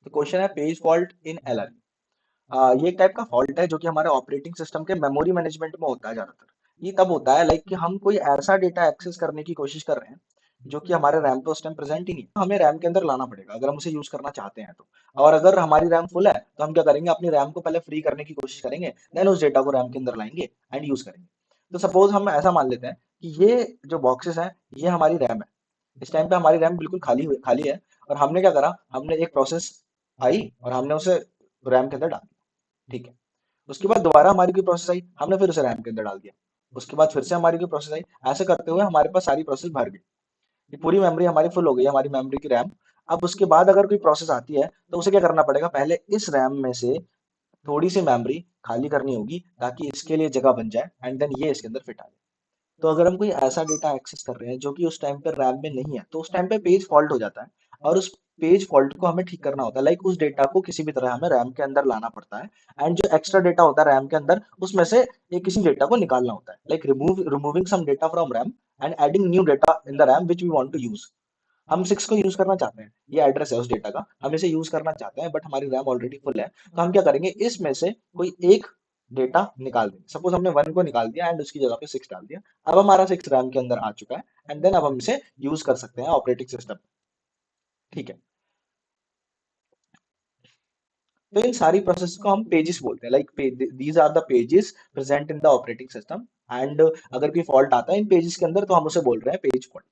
तो क्वेश्चन है page fault in LR. ये एक टाइप का फॉल्ट है जो कि हमारे ऑपरेटिंग सिस्टम के मेमोरी मैनेजमेंट में होता है ज्यादातर। ये तब होता है लाइक कि हम कोई ऐसा डेटा एक्सेस करने की कोशिश कर रहे हैं जो कि हमारे रैम पे उस टाइम प्रेजेंट ही नहीं है, तो हमें रैम के अंदर लाना पड़ेगा अगर हम उसे यूज करना चाहते हैं तो। और अगर हमारी रैम फुल है तो हम क्या करेंगे, अपनी रैम को पहले फ्री करने की कोशिश करेंगे, देन उस डेटा को रैम के अंदर लाएंगे एंड यूज करेंगे। तो सपोज हम ऐसा मान लेते हैं कि ये जो बॉक्सेस हैं ये हमारी रैम है। इस टाइम पे हमारी रैम बिल्कुल खाली है, और हमने क्या करा, हमने एक प्रोसेस आई और हमने उसे रैम के अंदर डाल दिया। ठीक है। उसके बाद दोबारा हमारी कोई प्रोसेस आई, हमने फिर उसे रैम के अंदर डाल दिया। उसके बाद फिर से हमारी कोई प्रोसेस आई। ऐसे करते हुए हमारे पास सारी प्रोसेस भर गई, ये पूरी मेमोरी हमारी फुल हो गई है, हमारी मेमोरी की रैम। अब उसके बाद अगर कोई प्रोसेस आती है तो उसे क्या करना पड़ेगा, पहले इस रैम में से थोड़ी सी मेमोरी खाली करनी होगी ताकि इसके लिए जगह बन जाए एंड देन ये इसके अंदर फिट आ जाए। तो अगर हम कोई ऐसा डेटा एक्सेस कर रहे हैं जो कि उस टाइम पे रैम में नहीं है, तो उस टाइम पे पेज फॉल्ट हो जाता है। और उस पेज फॉल्ट को हमें ठीक करना होता है, लाइक उस डेटा को किसी भी तरह हमें रैम के अंदर लाना पड़ता है। एंड जो एक्स्ट्रा डेटा होता है रैम के अंदर, उसमें से एक किसी डेटा को निकालना होता है, like removing some data from RAM and adding new data in the RAM which we want to use. हम 6 को यूज करना चाहते हैं, ये एड्रेस है उस डेटा का, हम इसे यूज करना चाहते हैं बट हमारी रैम ऑलरेडी फुल है। तो हम क्या करेंगे, इसमें से कोई एक डेटा निकाल देंगे। सपोज हमने 1 को निकाल दिया एंड उसकी जगह पे 6 डाल दिया। अब हमारा 6 रैम के अंदर आ चुका है एंड देन अब हम इसे यूज कर सकते हैं ऑपरेटिंग सिस्टम। ठीक है। तो इन सारी प्रोसेस को हम पेजेस बोलते हैं, like these are the pages present in the operating system. And अगर कोई फॉल्ट आता है इन पेजेस के अंदर तो हम उसे बोल रहे हैं पेज फॉल्ट।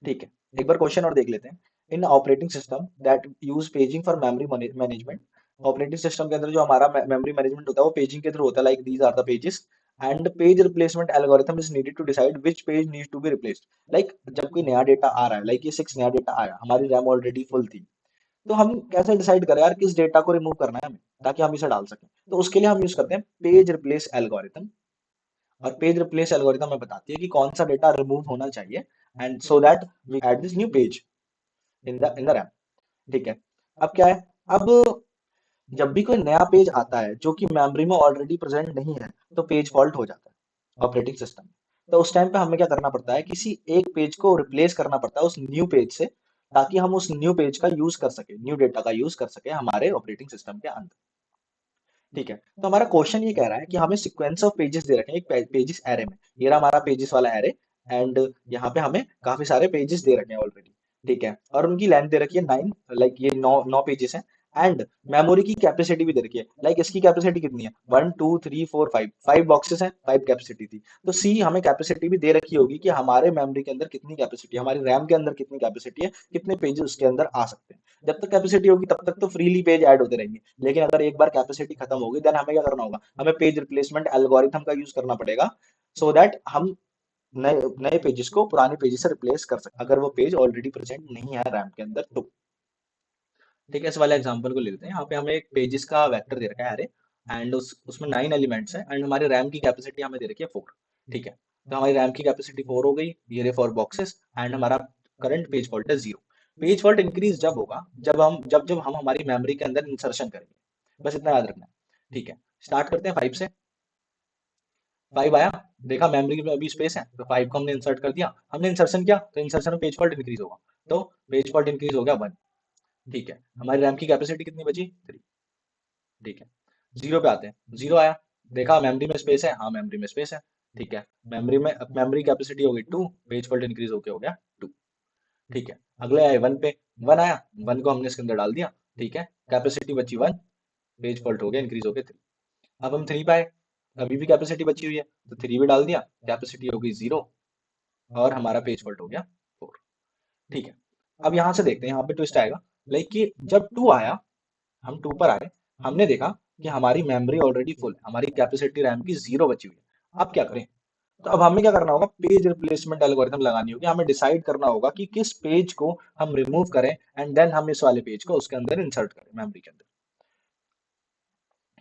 ठीक है। एक बार क्वेश्चन और देख लेते हैं। In operating system that use paging for memory management. Operating system के अंदर जो हमारा मेमोरी मैनेजमेंट होता है वो पेजिंग के थ्रू होता है, like these are the pages. And page replacement algorithm is needed to decide which page need to be replaced. Like जब कोई नया डेटा आ रहा है, लाइक ये 6 नया डेटा आया, हमारी रैम ऑलरेडी फुल थी, तो हम कैसे डिसाइड करें यार किस डेटा को रिमूव करना है हमें ताकि हम इसे डाल सकें। तो उसके लिए हम यूज करते हैं पेज रिप्लेस एल्गोरिथम। और पेज रिप्लेस एल्गोरिथम हमें बताती है कि कौन सा डेटा रिमूव होना चाहिए, and so that we add this new page in the RAM. ठीक है। अब क्या है, अब जब भी कोई नया पेज आता है जो कि मेमोरी में ऑलरेडी प्रेजेंट नहीं है, तो पेज फॉल्ट हो जाता है ऑपरेटिंग सिस्टम में। तो उस टाइम पे हमें क्या करना पड़ता है, किसी एक पेज को रिप्लेस करना पड़ता है उस न्यू पेज से, ताकि हम उस न्यू पेज का यूज कर सके, न्यू डेटा का यूज कर सके हमारे ऑपरेटिंग सिस्टम के अंदर। ठीक है। तो हमारा क्वेश्चन ये कह रहा है कि हमें सीक्वेंस ऑफ पेजेस दे रखे हैं एक पेजेस एरे में। ये रहा हमारा पेजेस वाला एरे। एंड यहाँ पे हमें काफी सारे पेजेस दे रखे हैं ऑलरेडी। ठीक है। और उनकी लेंथ दे रखी है 9, लाइक ये 9 पेजेस हैं। एंड मेमोरी की कैपेसिटी भी दे रखी है, लाइक इसकी कैपेसिटी कितनी है, 1 2 3 4 5, 5 बॉक्सेस हैं, 5 कैपेसिटी थी। तो सी हमें कैपेसिटी भी दे रखी होगी कि हमारे मेमोरी के अंदर कितनी कैपेसिटी है, हमारी रैम के अंदर कितनी कैपेसिटी है, कितने पेजेस उसके अंदर आ सकते हैं। जब तक कैपेसिटी होगी तब तक तो फ्रीली पेज ऐड होते रहेंगे। लेकिन अगर एक बार कैपेसिटी खत्म होगी, देन हमें क्या करना होगा, हमें पेज रिप्लेसमेंट एल्गोरिथम का यूज करना पड़ेगा, सो दैट हम नए नए पेजेस को पुराने पेजेस से रिप्लेस कर सकते हैं, अगर वो पेज ऑलरेडी प्रेजेंट नहीं है रैम के अंदर तो। ठीक है। इस वाले एग्जांपल को ले लेते हैं। यहाँ पे हमें एक पेजेस का वेक्टर दे रखा है अरे, एंड उसमें 9 एलिमेंट्स हैं एंड हमारी रैम की कैपेसिटी हमें दे रखी है 4। ठीक है। तो हमारी रैम की कैपेसिटी 4 हो गई, ये रहे 4 बॉक्सेस, एंड हमारा करंट पेज फॉल्ट है 0। पेज फॉल्ट इंक्रीज जब होगा जब हम हमारी मेमोरी के अंदर इंसर्शन करेंगे, बस इतना याद रखना है। ठीक है। स्टार्ट करते हैं 5 से। 5 आया, देखा मेमोरी में अभी स्पेस है तो 5 को हमने इंसर्ट कर दिया, हमने इंसर्शन किया तो इंसर्शन में पेज फॉल्ट इंक्रीज होगा, तो पेज फॉल्ट इंक्रीज हो गया 1। ठीक है। हमारी रैम की कैपेसिटी कितनी बची, 3। ठीक है। 0 पे आते हैं। 0 आया, देखा मेमोरी में स्पेस है, हाँ मेमोरी में स्पेस है। ठीक है। मेमोरी कैपेसिटी हो गई 2, पेज फॉल्ट इंक्रीज होके हो गया 2। ठीक है। अगले आए 1 पे। 1 आया, 1 को हमने इसके अंदर डाल दिया। ठीक है। कैपेसिटी बची 1, पेज फॉल्ट हो गया इंक्रीज हो गया 3। अब हम 3 पे आए, अभी भी कैपेसिटी बची हुई है तो 3 भी डाल दिया, कैपेसिटी हो गई 0, और हमारा पेज फॉल्ट हो गया 4। ठीक है। अब यहाँ से देखते हैं, यहाँ पे ट्विस्ट आएगा, लाइक कि जब 2 आया, हम 2 पर आए, हमने देखा कि हमारी मेमोरी ऑलरेडी फुल है, हमारी कैपेसिटी रैम की 0 बची हुई है। अब क्या करें, तो अब हमें क्या करना होगा, पेज रिप्लेसमेंट एल्गोरिथम लगानी होगी। हमें डिसाइड करना होगा कि किस पेज को हम रिमूव करें एंड देन हम इस वाले पेज को उसके अंदर इंसर्ट करें मेमोरी के अंदर।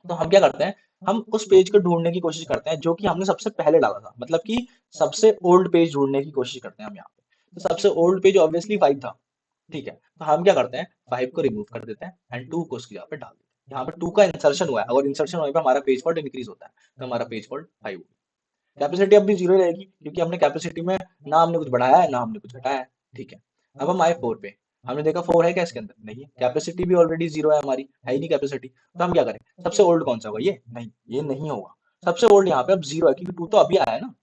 तो हम क्या करते हैं, हम उस पेज को ढूंढने की कोशिश करते हैं जो कि हमने सबसे पहले डाला था, मतलब कि सबसे ओल्ड पेज ढूंढने की कोशिश करते हैं हम यहाँ पे। तो सबसे ओल्ड पेज ऑब्वियसली 5 था। ठीक है। तो हम क्या करते हैं, 5 को रिमूव कर देते हैं एंड 2 को उसकी जगह पे डाल देते हैं। यहाँ पे 2 का इंसर्शन हुआ है, अगर इंसर्शन होने पर हमारा पेज फॉल्ट इंक्रीज होता है, तो हमारा पेज फॉल्ट 5 हो गया। कैपेसिटी अब भी 0 रहेगी क्योंकि हमने कैपेसिटी में ना हमने कुछ बढ़ाया है ना हमने कुछ घटाया है। ठीक है। अब हम आए 4 पे। हमने देखा 4 है क्या इसके अंदर, नहीं है, कैपेसिटी भी ऑलरेडी 0 है हमारी, है ही नहीं कैपेसिटी, तो हम क्या करें, सबसे ओल्ड कौन सा होगा, ये नहीं होगा, सबसे ओल्ड यहाँ पे अब 0 है, क्योंकि 2 तो अभी आया है ना,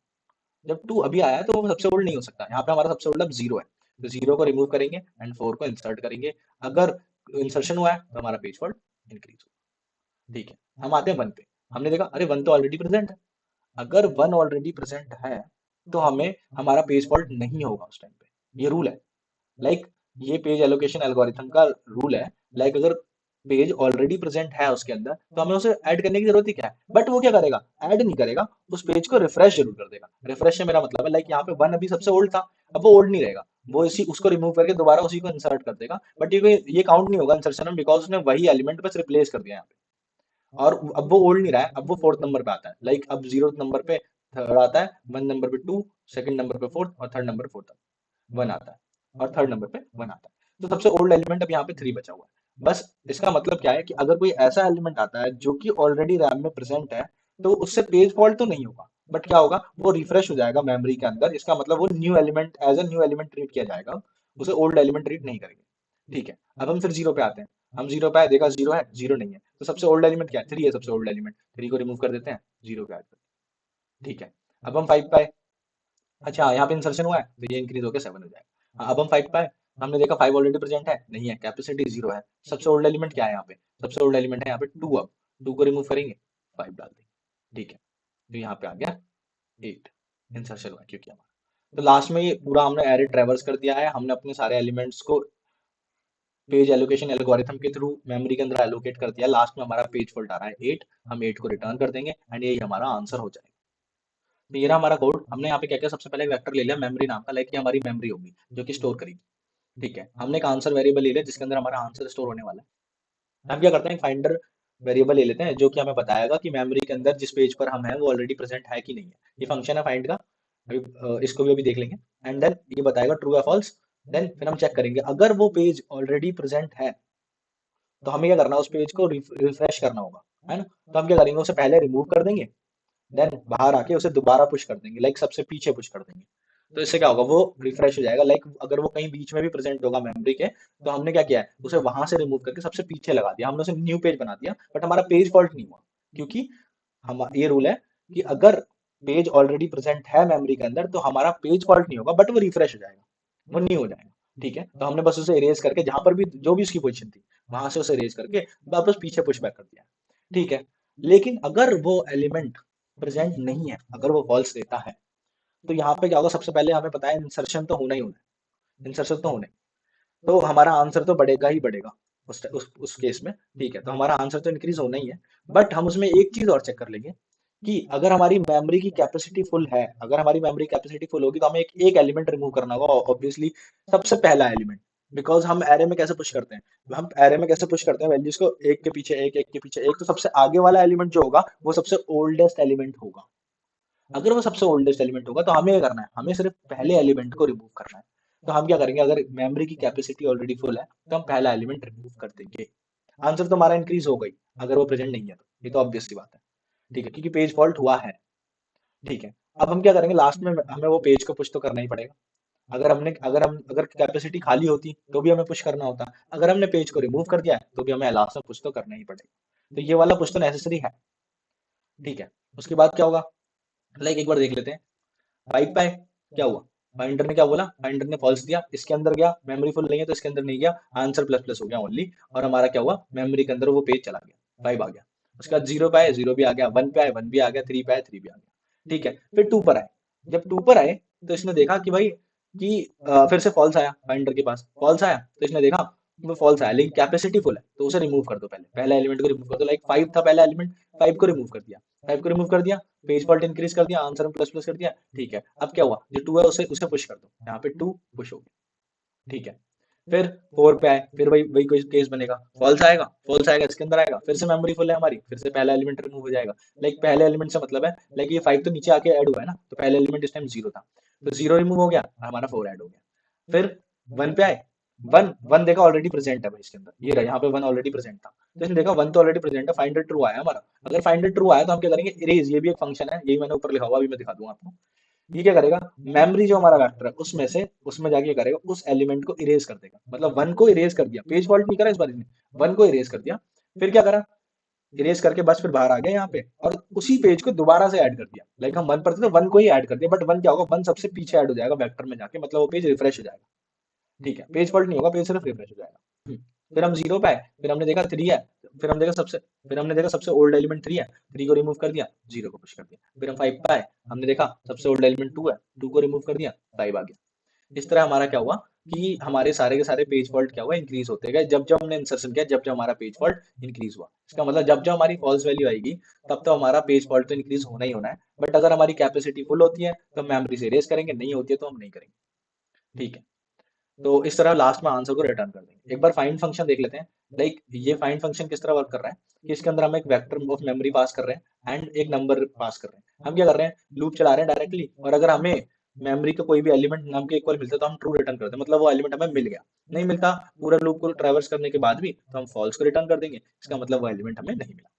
जब 2 अभी आया है तो वो सबसे ओल्ड नहीं हो सकता, यहाँ पे हमारा सबसे ओल्ड अब 0 है, तो 0 को रिमूव करेंगे एंड 4 को इंसर्ट करेंगे, अगर इंसर्शन हुआ है तो हमारा पेज फॉल्ट इंक्रीज होगा। ठीक है, हम आते हैं 1 पे, हमने देखा अरे 1 तो ऑलरेडी प्रेजेंट है, अगर 1 ऑलरेडी प्रेजेंट है तो हमें हमारा पेज फॉल्ट नहीं होगा उस टाइम पे, ये रूल है, लाइक ये पेज एलोकेशन एल्गोरिथम का रूल है, लाइक अगर पेज ऑलरेडी प्रेजेंट है उसके अंदर तो हमें उसे ऐड करने की जरूरत ही क्या है, बट वो क्या करेगा, ऐड नहीं करेगा, उस पेज को रिफ्रेश जरूर कर देगा, रिफ्रेश से मेरा मतलब है लाइक यहाँ पे 1 अभी सबसे ओल्ड था, अब वो ओल्ड नहीं रहेगा, वो इसी उसको रिमूव करके दोबारा उसी को इंसर्ट कर देगा, बट ये काउंट नहीं होगा इंसर्शन में, बिकॉज उसने वही एलिमेंट बस रिप्लेस कर दिया यहाँ पे, और अब वो ओल्ड नहीं रहा है, अब वो 4th नंबर पे आता है, लाइक अब 0th नंबर पे थर्ड आता है, 1 नंबर पे 2, सेकंड नंबर पे 4th और थर्ड नंबर 4th 1 आता है, और थर्ड नंबर पे 1 आता है, तो सबसे ओल्ड एलिमेंट अब यहाँ पे 3 बचा हुआ है, बस इसका मतलब क्या है कि अगर कोई ऐसा एलिमेंट आता है जो कि ऑलरेडी रैम में प्रेजेंट है, तो उससे पेज फॉल्ट तो नहीं होगा, बट क्या होगा, वो रिफ्रेश हो जाएगा मेमोरी के अंदर, इसका मतलब वो new element as a new element treat किया जाएगा, उसे ओल्ड एलिमेंट ट्रीट नहीं करेंगे। ठीक है, अब हम फिर 0 पे आते हैं, हम 0 पे आए, देखा 0 है, 0 नहीं है, तो सबसे ओल्ड एलिमेंट क्या है, 3 है, सबसे ओल्ड एलिमेंट 3 को रिमूव कर देते हैं, 0 पे ऐड कर देते हैं। ठीक है, अब हम 5 पे आए, अच्छा यहाँ पे इंसर्शन हुआ है तो ये इंक्रीज होकर 7 हो जाएगा। हाँ, अब हम 5 पे आए, हमने देखा 5 ऑलरेडी प्रेजेंट है, नहीं है, कैपेसिटी 0 है, सबसे ओल्ड एलिमेंट क्या है यहाँ पे, सबसे ओल्ड एलिमेंट है यहाँ पे 2, अब 2 को रिमूव करेंगे, 5 डाल देंगे। ठीक है, तो यहाँ पे आ गया 8, इंसर्शन हुआ है क्योंकि हमारा, तो लास्ट में ये पूरा हमने एरे ट्रेवर्स कर दिया है, हमने अपने सारे एलिमेंट्स को पेज एलोकेशन एल्गोरिथम के थ्रू मेमोरी के अंदर एलोकेट कर दिया, लास्ट में हमारा पेज फॉल्ट आ रहा है 8, हम 8 को रिटर्न कर देंगे एंड यही हमारा आंसर हो जाएगा। तो ये रहा हमारा कोड, हमने यहाँ पे क्या किया, सबसे पहले वेक्टर ले लिया मेमोरी नाम का, लाइक ये हमारी मेमोरी होगी जो कि स्टोर करेगी। ठीक है, हमने एक आंसर वेरिएबल ले लिया जिसके अंदर हमारा आंसर स्टोर होने वाला है। हम क्या करते हैं, फाइंडर वेरिएबल ले लेते हैं जो कि हमें बताएगा कि मेमोरी के अंदर जिस पेज पर हम हैं वो ऑलरेडी प्रेजेंट है कि नहीं है, ये फंक्शन है फाइंड का, अभी इसको भी अभी देख लेंगे, एंड देन ये बताएगा ट्रू या फॉल्स, देन फिर हम चेक करेंगे अगर वो पेज ऑलरेडी प्रेजेंट है तो हमें क्या करना है, उस पेज को रिफ्रेश करना होगा, है ना, तो हम क्या करेंगे, उसे पहले रिमूव कर देंगे, देन बाहर आके उसे दोबारा पुश कर देंगे, लाइक सबसे पीछे पुश कर देंगे, तो इससे क्या होगा, वो रिफ्रेश हो जाएगा, लाइक अगर वो कहीं बीच में भी प्रेजेंट होगा मेमोरी के, तो हमने क्या किया है, उसे वहां से रिमूव करके सबसे पीछे लगा दिया, हमने उसे न्यू पेज बना दिया, बट हमारा पेज फॉल्ट नहीं हुआ, क्योंकि हम ये रूल है कि अगर पेज ऑलरेडी प्रेजेंट है मेमोरी के अंदर तो हमारा पेज फॉल्ट नहीं होगा, बट वो रिफ्रेश हो जाएगा, वो न्यू हो जाएगा। ठीक है, तो हमने बस उसे इरेज करके जहां पर भी जो भी उसकी पोजीशन थी वहां से उसे इरेज करके वापस पीछे पुश बैक कर दिया। ठीक है, लेकिन अगर वो एलिमेंट प्रेजेंट नहीं है, अगर वो फॉल्स देता है, तो यहाँ पे क्या होगा, सबसे पहले हमें पता है इंसर्शन तो होना ही होना है, इंसर्शन तो होना ही, तो हमारा आंसर तो बढ़ेगा ही बढ़ेगा उस केस में। ठीक है, तो हमारा आंसर तो इंक्रीज होना ही है, बट हम उसमें एक चीज और चेक कर लेंगे कि अगर हमारी मेमोरी की कैपेसिटी फुल है, अगर हमारी मेमोरी कैपेसिटी फुल होगी तो हमें एक एलिमेंट रिमूव करना होगा, ऑब्वियसली सबसे पहला एलिमेंट, बिकॉज हम एरे में कैसे पुश करते हैं, हम एरे में कैसे पुश करते हैं वैल्यूज को एक के पीछे एक के पीछे एक, तो सबसे आगे वाला एलिमेंट जो होगा वो सबसे ओल्डेस्ट एलिमेंट होगा, अगर वो सबसे ओल्डेस्ट एलिमेंट होगा तो हमें क्या करना है, हमें सिर्फ पहले एलिमेंट को रिमूव करना है, तो हम क्या करेंगे, अगर मेमोरी की कैपेसिटी ऑलरेडी फुल है तो हम पहला एलिमेंट रिमूव कर देंगे, आंसर तो हमारा इंक्रीज हो गई, अगर वो प्रेजेंट नहीं है तो ये तो ऑब्वियस सी बात है। ठीक है, क्योंकि पेज फॉल्ट हुआ है। ठीक है, अब हम क्या करेंगे, लास्ट में हमें वो पेज को पुश तो करना ही पड़ेगा, अगर कैपेसिटी खाली होती तो भी हमें पुश करना होता, अगर हमने पेज को रिमूव कर दिया है तो भी हमें लास्ट में पुश तो करना ही पड़ेगा, तो ये वाला पुश तो नेसेसरी है। ठीक है, उसके बाद क्या होगा, लाइक एक बार देख लेते हैं, 5 पे आए, क्या हुआ, फाइंडर ने क्या बोला, फाइंडर ने फॉल्स दिया, इसके अंदर गया, मेमोरी फुल नहीं है तो इसके अंदर नहीं गया, आंसर प्लस प्लस हो गया ओनली, और हमारा क्या हुआ, मेमोरी के अंदर वो पेज चला गया, 5 आ गया, उसके बाद 0 पे आए, 0 भी आ गया, 1 पे आए, 1 भी आ गया, 3 पे आए, 3 भी आ गया। ठीक है, फिर 2 पर आए, जब 2 पर आए तो इसने देखा कि भाई कि फिर से फॉल्स आया, फाइंडर के पास फॉल्स आया, तो इसने देखा वो फॉल्स आया लेकिन कैपेसिटी फुल है, तो उसे रिमूव कर दो, पहले पहला एलिमेंट को रिमूव कर दो, लाइक 5 था पहला एलिमेंट, 5 को रिमूव कर दिया, 5 को रिमूव कर दिया, पेज फॉल्ट इंक्रीज कर दिया, आंसर में प्लस प्लस कर दिया। ठीक है, अब क्या हुआ, जो 2 है उसे उसे पुश कर दो, यहाँ पे 2 पुश हो गया। ठीक है, फिर 4 पे आए, फिर वही वही कोई केस बनेगा, फॉल्स आएगा, इसके अंदर आएगा, फिर से मेमोरी फुल है हमारी, फिर से पहला एलिमेंट रिमूव हो जाएगा, लाइक पहले एलिमेंट से मतलब है, लाइक ये 5 तो नीचे आके ऐड हुआ है ना, तो पहले एलिमेंट इस टाइम 0 था, तो 0 रिमूव हो गया, हमारा 4 ऐड हो गया। फिर 1 पे आए, वन वन देखा ऑलरेडी प्रेजेंट है भाई इसके अंदर, ये रहा यहाँ पे 1 ऑलरेडी प्रेजेंट था, तो इसने देखा 1 तो ऑलरेडी प्रेजेंट है, फाइंडर ट्रू आया हमारा, अगर फाइंडर ट्रू आया तो हम क्या करेंगे, इरेज, ये भी एक फंक्शन है, यही मैंने ऊपर लिखा हुआ, अभी मैं दिखा दूंगा आपको, ये क्या करेगा, मेमोरी जो हमारा वेक्टर है उसमें से उसमें जाके क्या करेगा, उस एलिमेंट को इरेज कर देगा, मतलब वन को इरेज कर दिया, पेज फॉल्ट नहीं करा इस बार इसने, वन को इरेज कर दिया। फिर क्या करा, इरेज करके बस फिर बाहर आ गया यहाँ पे, और उसी पेज को दोबारा से ऐड कर दिया। लाइक हम वन पर थे तो वन को ही ऐड कर दिया, बट वन क्या होगा, वन सबसे पीछे ऐड हो जाएगा वेक्टर में जाके, मतलब वो पेज रिफ्रेश हो जाएगा। ठीक है, पेज फॉल्ट नहीं होगा, पेज सिर्फ रिफ्रेश हो जाएगा। फिर हम जीरो पे आए, फिर हमने देखा थ्री है, फिर हमने देखा सबसे फिर हमने देखा सबसे ओल्ड एलिमेंट थ्री है, थ्री को रिमूव कर दिया, जीरो को पुश कर दिया। फिर हम फाइव पे आए, हमने देखा सबसे ओल्ड एलिमेंट टू है, टू को रिमूव कर दिया, फाइव आ गया। इस तरह हमारा क्या हुआ कि हमारे सारे के सारे पेज फॉल्ट क्या हुआ, इंक्रीज होते गए जब जब हमने इंसर्शन किया, जब जब हमारा पेज फॉल्ट इंक्रीज हुआ। इसका मतलब जब जब हमारी फॉल्स वैल्यू आएगी, तब तो हमारा पेज फॉल्ट तो इंक्रीज होना ही होना है। बट अगर हमारी कैपेसिटी फुल होती है तो मेमोरी से रेस करेंगे, नहीं होती है तो हम नहीं करेंगे। ठीक है, तो इस तरह लास्ट में आंसर को रिटर्न कर देंगे। एक बार फाइंड फंक्शन देख लेते हैं। लाइक ये फाइंड फंक्शन किस तरह वर्क कर रहा है कि इसके अंदर हम एक वेक्टर ऑफ मेमोरी पास कर रहे हैं एंड एक नंबर पास कर रहे हैं। हम क्या कर रहे हैं, लूप चला रहे हैं डायरेक्टली, और अगर हमें मेमोरी का कोई भी एलिमेंट नम के इक्वल मिलता है तो हम ट्रू रिटर्न करते हैं, मतलब वो एलिमेंट हमें मिल गया। नहीं मिलता पूरा लूप को ट्रैवर्स करने के बाद भी, तो हम फॉल्स को रिटर्न कर देंगे, इसका मतलब वो एलिमेंट हमें नहीं मिला।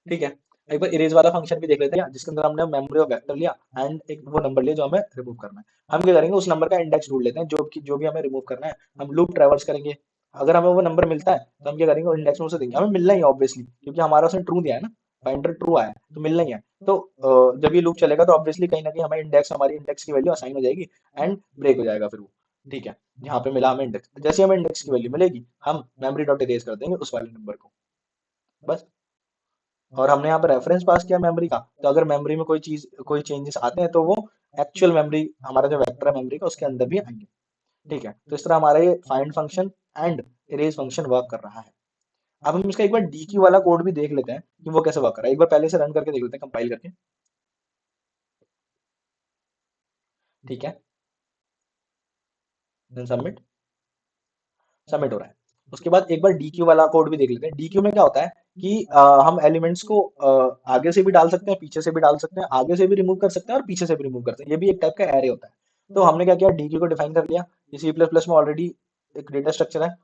ठीक है, एक बार इरेज वाला फंक्शन भी देख लेते हैं, जिसके अंदर हमने मेमोरी ऑफ वेक्टर लिया एंड एक वो नंबर लिया जो हमें रिमूव करना है। हम क्या करेंगे, उस नंबर का इंडेक्स ढूंढ लेते हैं जो भी हमें रिमूव करना है। हम लूप ट्रैवर्स करेंगे, अगर हमें वो नंबर मिलता है तो हम क्या करेंगे, इंडेक्स में उसे देंगे, हमें मिलना ही है ऑब्वियसली, क्योंकि हमारा उसने ट्रू दिया है ना, फाइंडर ट्रू आया है तो मिलना ही है। तो जब ये लूप चलेगा तो ऑब्वियसली कहीं ना कहीं हमें इंडेक्स, हमारी इंडेक्स की वैल्यू असाइन हो जाएगी एंड ब्रेक हो जाएगा फिर वो। ठीक है, यहाँ पे मिला हमें इंडेक्स, जैसे हमें इंडेक्स की वैल्यू मिलेगी हम मेमोरी डॉट इरेज कर देंगे उस वाले नंबर को, बस। और हमने यहाँ पे रेफरेंस पास किया मेमोरी का, तो अगर मेमोरी में कोई चेंजेस आते हैं तो वो एक्चुअल मेमोरी, हमारा जो वेक्टर है मेमोरी का, उसके अंदर भी आएंगे। ठीक है, तो इस तरह हमारा ये find function and erase function work कर रहा है। अब हम इसका एक बार डीक्यू वाला कोड भी देख लेते हैं कि वो कैसे वर्क कर रहा है, एक बार पहले से रन करके देख लेते हैं, कंपाइल करके। ठीक है, देन सबमिट, सबमिट हो रहा है। उसके बाद एक बार डीक्यू वाला कोड भी देख लेते हैं। डीक्यू में क्या होता है कि हम एलिमेंट्स को आगे से भी डाल सकते हैं, पीछे से भी डाल सकते हैं, आगे से भी रिमूव कर सकते हैं और पीछे से भी रिमूव कर सकते हैं, ये भी एक टाइप का एरे होता है। तो हमने क्या किया, डीक्यू को डिफाइन कर लिया, ये सी प्लस प्लस में ऑलरेडी एक डेटा स्ट्रक्चर है।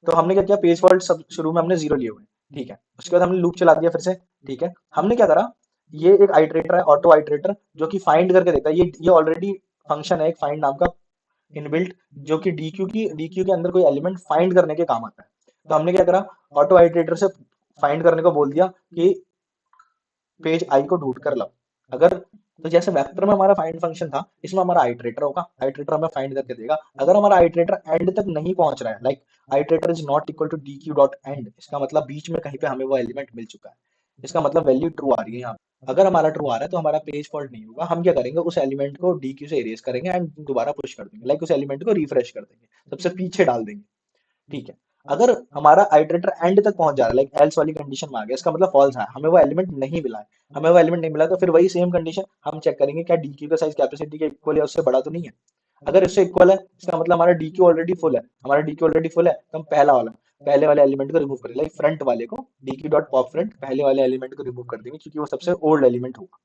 तो हमने क्या किया, पेज फॉल्ट सब शुरू में हमने जीरो लिए हुए हैं। ठीक है, उसके बाद हमने लूप चला दिया फिर से। ठीक है, हमने क्या करा, ये एक आइटरेटर है, ऑटो आइटरेटर, जो कि फाइंड करके देता है, ये ऑलरेडी फंक्शन है एक फाइंड नाम का इनबिल्ट, जो कि डीक्यू के अंदर कोई एलिमेंट फाइंड करने के काम आता है। तो हमने क्या करा, ऑटो आइटरेटर से फाइंड करने को बोल दिया कि पेज आई को ढूंढ कर लाओ। अगर तो जैसे वेक्टर में हमारा फाइंड फंक्शन था, इसमें हमारा आइटरेटर होगा, आइटरेटर हमें फाइंड करके देगा। अगर हमारा आइटरेटर एंड तक नहीं पहुंच रहा है, like iterator is not equal to D Q dot end, इसका मतलब बीच में कहीं पे हमें वो एलिमेंट मिल चुका है, इसका मतलब वैल्यू ट्रू आ रही है यहाँ पे। अगर हमारा ट्रू आ रहा है तो हमारा पेज फॉल्ट नहीं होगा, हम क्या करेंगे, उस एलिमेंट को डी क्यू से इरेज करेंगे एंड दोबारा पुश कर देंगे, लाइक उस एलिमेंट को रिफ्रेश कर देंगे, सबसे पीछे डाल देंगे। ठीक है, अगर हमारा आइटरेटर एंड तक पहुंच जा रहा है, लाइक एल्स वाली कंडीशन में आ गया, इसका मतलब फॉल्स है, हमें वो एलिमेंट नहीं मिला है। हमें वो एलिमेंट नहीं मिला तो फिर वही सेम कंडीशन हम चेक करेंगे, क्या डीक्यू का साइज कैपेसिटी के इक्वल है, उससे बड़ा तो नहीं है। अगर इससे इक्वल है, इसका मतलब हमारा डीक्यू ऑलरेडी फुल है, हमारा डीक्यू ऑलरेडी फुल है, तो हम पहले वाले एलिमेंट को रिमूव करें, लाइक फ्रंट वाले को, डीक्यू डॉट पॉप फ्रंट, पहले वाले एलिमेंट को रिमूव कर देंगे क्योंकि वो सबसे ओल्ड एलिमेंट होगा।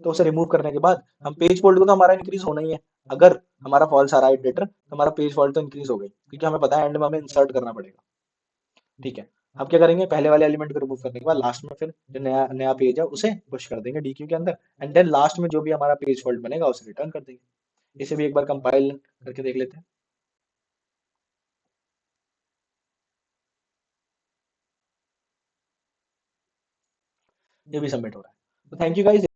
तो उसे रिमूव करने के बाद हम पेज फॉल्ट को, तो हमारा इंक्रीज होना ही है। अगर हमारा फॉल्स आ रहा है इटरेटर, तो हमारा पेज फॉल्ट तो इंक्रीज हो गई, क्योंकि हमें पता है एंड में हमें इंसर्ट करना पड़ेगा। ठीक है, अब क्या करेंगे, पहले वाले एलिमेंट को रिमूव करने के बाद लास्ट में फिर जो नया नया पेज है उसे पुश कर देंगे डीक्यू के अंदर, एंड देन लास्ट में जो भी हमारा पेज फॉल्ट बनेगा उसे रिटर्न कर देंगे। इसे भी एक बार कंपाइल करके देख लेते हैं, ये भी सबमिट हो रहा है। तो थैंक यू गाइस।